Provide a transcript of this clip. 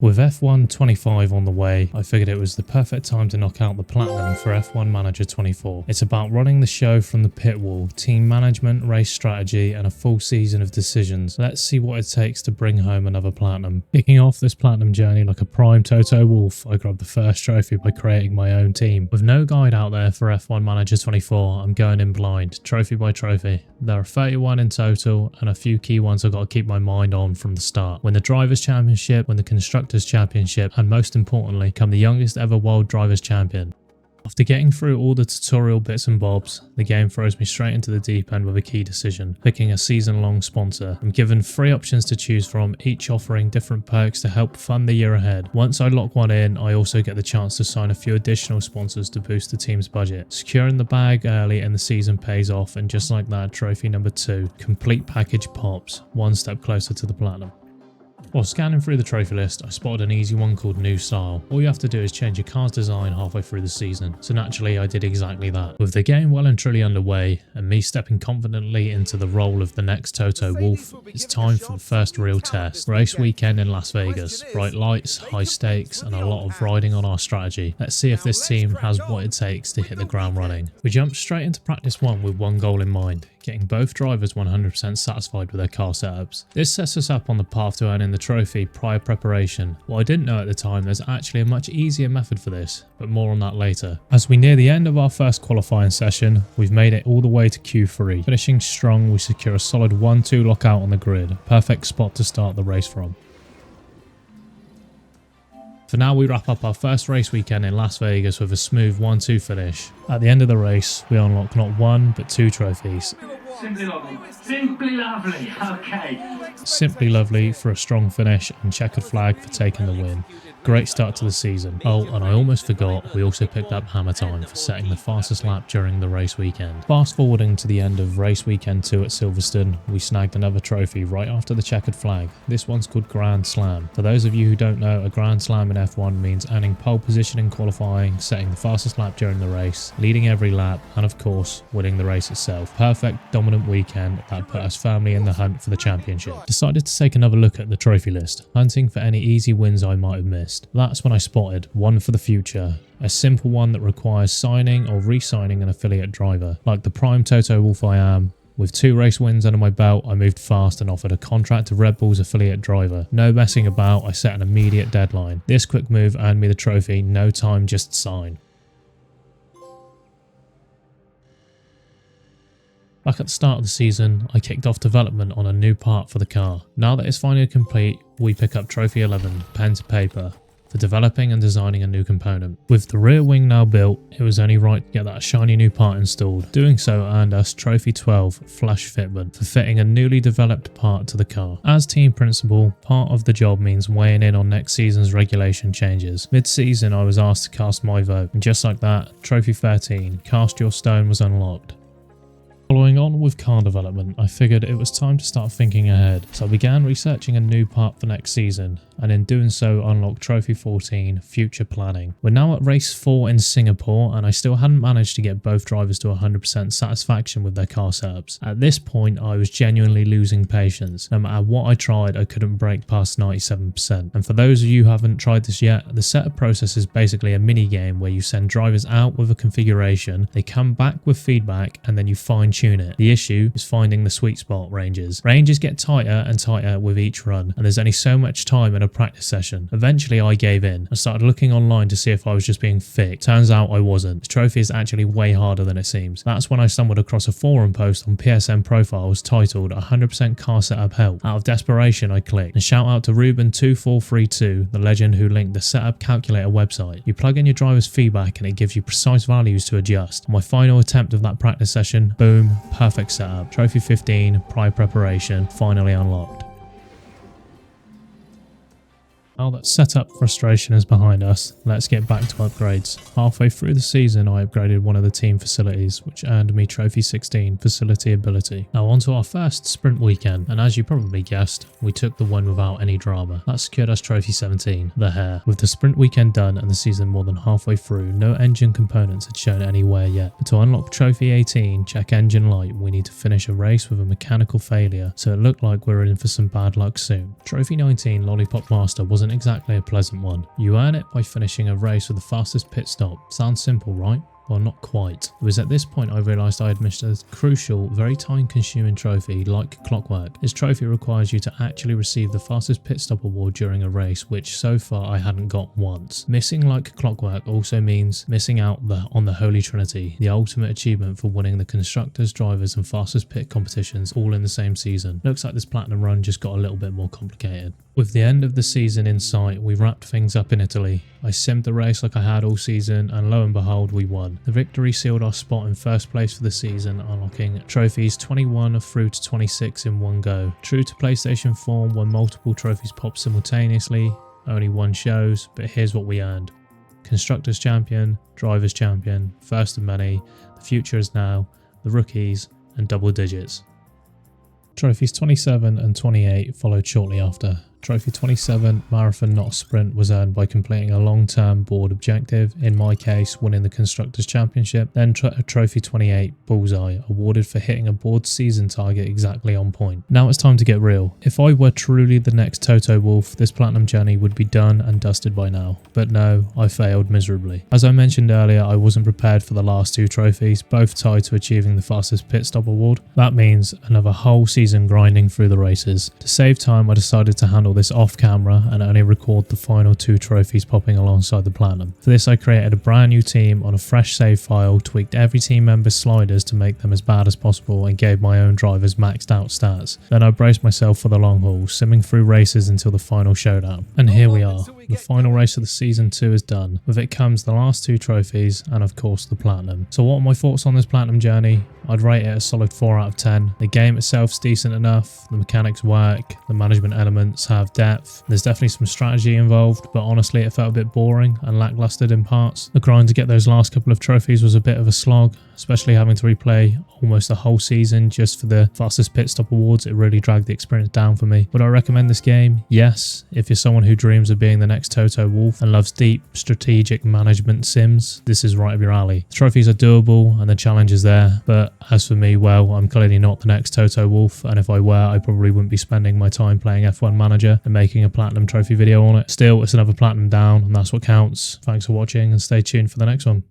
With F1 25 on the way, I figured it was the perfect time to knock out the Platinum for F1 Manager 24. It's about running the show from the pit wall, team management, race strategy, and a full season of decisions. Let's see what it takes to bring home another Platinum. Kicking off this Platinum journey like a prime Toto Wolff, I grabbed the first trophy by creating my own team. With no guide out there for F1 Manager 24, I'm going in blind, trophy by trophy. There are 31 in total, and a few key ones I've got to keep my mind on from the start. Win the Drivers' Championship, win the Constructors' Championship, and most importantly, become the youngest ever World Drivers' Champion. After getting through all the tutorial bits and bobs, the game throws me straight into the deep end with a key decision, picking a season-long sponsor. I'm given 3 options to choose from, each offering different perks to help fund the year ahead. Once I lock one in, I also get the chance to sign a few additional sponsors to boost the team's budget. Securing the bag early in the season pays off, and just like that, trophy number 2, complete package pops, one step closer to the Platinum. While scanning through the trophy list, I spotted an easy one called New Style. All you have to do is change your car's design halfway through the season, so naturally I did exactly that. With the game well and truly underway, and me stepping confidently into the role of the next Toto Wolff, it's time for the first real test. Race weekend in Las Vegas, bright lights, high stakes, and a lot of riding on our strategy. Let's see if this team has what it takes to hit the ground running. We jumped straight into practice 1 with one goal in mind, getting both drivers 100% satisfied with their car setups. This sets us up on the path to earning the trophy prior preparation. What I didn't know at the time, there's actually a much easier method for this, but more on that later. As we near the end of our first qualifying session, we've made it all the way to Q3. Finishing strong, we secure a solid 1-2 lockout on the grid, perfect spot to start the race from. For now, we wrap up our first race weekend in Las Vegas with a smooth 1-2 finish. At the end of the race, we unlock not 1 but 2 trophies. Simply lovely. Simply lovely. Okay. Simply lovely for a strong finish, and checkered flag for taking the win. Great start to the season. Oh, and I almost forgot, we also picked up hammer time for setting the fastest lap during the race weekend. Fast forwarding to the end of race weekend 2 at Silverstone, we snagged another trophy right after the checkered flag. This one's called Grand Slam. For those of you who don't know, a Grand Slam in F1 means earning pole position in qualifying, setting the fastest lap during the race, leading every lap, and of course, winning the race itself. Perfect, dominant weekend that put us firmly in the hunt for the championship. Decided to take another look at the trophy list, hunting for any easy wins I might have missed. That's when I spotted one for the future. A simple one that requires signing or re-signing an affiliate driver. Like the prime Toto Wolff I am, with 2 race wins under my belt, I moved fast and offered a contract to Red Bull's affiliate driver. No messing about, I set an immediate deadline. This quick move earned me the trophy, no time, just sign. Back at the start of the season, I kicked off development on a new part for the car. Now that it's finally complete, we pick up Trophy 11, pen to paper, for developing and designing a new component. With the rear wing now built, it was only right to get that shiny new part installed. Doing so earned us Trophy 12, Flush Fitment, for fitting a newly developed part to the car. As team principal, part of the job means weighing in on next season's regulation changes. Mid-season, I was asked to cast my vote, and just like that, Trophy 13, Cast Your Stone, was unlocked. Following on with car development, I figured it was time to start thinking ahead, so I began researching a new part for next season, and in doing so unlocked Trophy 14, Future Planning. We're now at race 4 in Singapore, and I still hadn't managed to get both drivers to 100% satisfaction with their car setups. At this point, I was genuinely losing patience. No matter what I tried, I couldn't break past 97%. And for those of you who haven't tried this yet, the setup process is basically a mini game where you send drivers out with a configuration, they come back with feedback, and then you fine-tune it. The issue is finding the sweet spot ranges. Ranges get tighter and tighter with each run, and there's only so much time in a practice session. Eventually I gave in. I started looking online to see if I was just being thick. Turns out I wasn't. This trophy is actually way harder than it seems. That's when I stumbled across a forum post on PSN profiles titled 100% car setup help. Out of desperation I clicked, and shout out to Ruben2432, the legend who linked the setup calculator website. You plug in your driver's feedback and it gives you precise values to adjust. On my final attempt of that practice session, boom, perfect setup. Trophy 15, prior preparation, finally unlocked. Now that setup frustration is behind us, let's get back to upgrades. Halfway through the season, I upgraded one of the team facilities, which earned me Trophy 16, Facility Ability. Now onto our first sprint weekend, and as you probably guessed, we took the one without any drama. That secured us Trophy 17, the Hair. With the sprint weekend done and the season more than halfway through, no engine components had shown any wear yet. But to unlock Trophy 18, check engine light, we need to finish a race with a mechanical failure, so it looked like we were in for some bad luck soon. Trophy 19, Lollipop Master, wasn't wasn't exactly a pleasant one. You earn it by finishing a race with the fastest pit stop. Sounds simple, right? Well, not quite. It was at this point I realised I had missed a crucial, very time-consuming trophy like clockwork. This trophy requires you to actually receive the fastest pit stop award during a race, which so far I hadn't got once. Missing like clockwork also means missing out on the Holy Trinity, the ultimate achievement for winning the constructors, drivers and fastest pit competitions all in the same season. Looks like this platinum run just got a little bit more complicated. With the end of the season in sight, we wrapped things up in Italy. I simmed the race like I had all season, and lo and behold, we won. The victory sealed our spot in first place for the season, unlocking trophies 21 through to 26 in one go. True to PlayStation form, when multiple trophies pop simultaneously, only one shows, but here's what we earned. Constructors Champion, Drivers Champion, first of many, the future is now, the rookies, and double digits. Trophies 27 and 28 followed shortly after. Trophy 27, Marathon Not a Sprint, was earned by completing a long-term board objective, in my case winning the Constructors' Championship. Then Trophy 28, Bullseye, awarded for hitting a board season target exactly on point. Now it's time to get real. If I were truly the next Toto Wolff, this platinum journey would be done and dusted by now. But no, I failed miserably. As I mentioned earlier, I wasn't prepared for the last two trophies, both tied to achieving the fastest pit stop award. That means another whole season grinding through the races. To save time, I decided to handle this off camera and only record the final two trophies popping alongside the platinum. For this I created a brand new team on a fresh save file, tweaked every team member's sliders to make them as bad as possible and gave my own drivers maxed out stats. Then I braced myself for the long haul, simming through races until the final showdown. And here we are. The final race of the season 2 is done. With it comes the last two trophies and of course the platinum. So what are my thoughts on this platinum journey? I'd rate it a solid 4 out of 10. The game itself's decent enough, the mechanics work, the management elements have depth, there's definitely some strategy involved, but honestly it felt a bit boring and lackluster in parts. The grind to get those last couple of trophies was a bit of a slog, especially having to replay almost a whole season just for the fastest pit stop awards. It really dragged the experience down for me. Would I recommend this game? Yes, if you're someone who dreams of being the next Toto Wolff and loves deep strategic management sims, this is right up your alley. The trophies are doable and the challenge is there, but as for me, well, I'm clearly not the next Toto Wolff, and if I were, I probably wouldn't be spending my time playing F1 Manager and making a platinum trophy video on it. Still, it's another platinum down, and that's what counts. Thanks for watching and stay tuned for the next one.